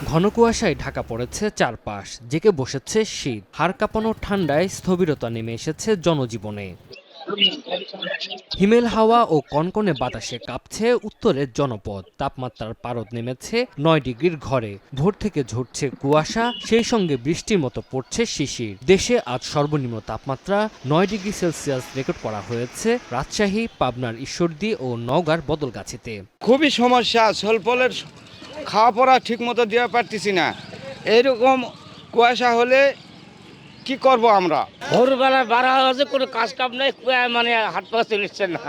ঘন কুয়াশায় ঢাকা পড়েছে চারপাশ, জেঁকে বসেছে শীত। হাড় কাঁপানো ঠান্ডায় স্থবিরতা নেমে এসেছে জনজীবনে। হিমেল হাওয়া ও কনকনে বাতাসে কাঁপছে উত্তরের জনপদ। তাপমাত্রার পারদ নেমেছে ৯ ডিগ্রির ঘরে। ভোর থেকে ঝরছে কুয়াশা, সেই সঙ্গে বৃষ্টির মতো পড়ছে শিশির। দেশে আজ সর্বনিম্ন তাপমাত্রা ৯ ডিগ্রি সেলসিয়াস রেকর্ড করা হয়েছে রাজশাহী, পাবনার ঈশ্বরদী ও নওগাঁর বদলগাছীতে। খুবই সমস্যা, স্বল্পলের খাওয়া পড়া ঠিক মতো দেওয়া পারতেছি না। এইরকম কুয়াশা হলে কি করব আমরা? ভোরবেলা বাড়া হয়েছে, কোনো কাজ কাম নেই, মানে হাত পা চলিচ্ছে না,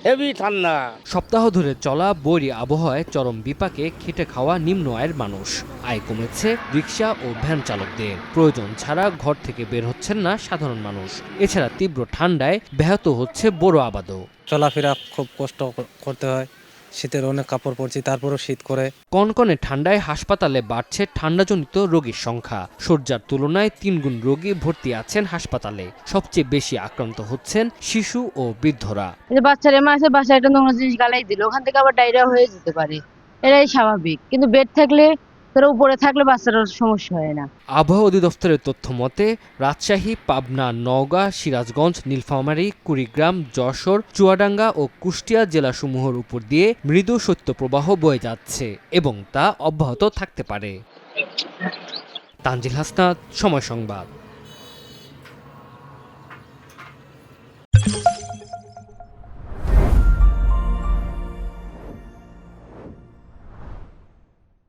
হেভি ঠান্ডা। সপ্তাহ ধরে চলা বৈরী আবহাওয়ায় চরম বিপাকে খেটে খাওয়া নিম্ন আয়ের মানুষ। আয় কমেছে রিকশা ও ভ্যান চালকদের। প্রয়োজন ছাড়া ঘর থেকে বের হচ্ছেন না সাধারণ মানুষ। এছাড়া তীব্র ঠান্ডায় ব্যাহত হচ্ছে বড় আবাদও। চলাফেরা খুব কষ্ট করতে হয়, শীতের অনেক কাপড় পরছি তারপরও শীত করে। কনকনে ঠান্ডায় হাসপাতালে বাড়ছে ঠান্ডাজনিত রোগীর সংখ্যা। শয্যার তুলনায় ৩ গুণ রোগী ভর্তি আছেন হাসপাতালে। সবচেয়ে বেশি আক্রান্ত হচ্ছেন শিশু ও বৃদ্ধরা। বাচ্চারা মাসে বাসায় একটা নোংরা জিনিস গালাই দিল, ওখান থেকে আবার ডায়রিয়া হয়ে যেতে পারে, এটাই স্বাভাবিক। কিন্তু বেড থাকলে, তোরা উপরে থাকলে বাচ্চারার সমস্যা হয় না। আবহাওয়া অধিদপ্তরের তথ্য মতে রাজশাহী, পাবনা, নওগাঁ, সিরাজগঞ্জ, নীলফামারী, কুড়িগ্রাম, যশোর, চুয়াডাঙ্গা ও কুষ্টিয়া জেলাসমূহের উপর দিয়ে মৃদু শৈত্যপ্রবাহ বয়ে যাচ্ছে এবং তা অব্যাহত থাকতে পারে। তানজিল হাসনাত, সময় সংবাদ।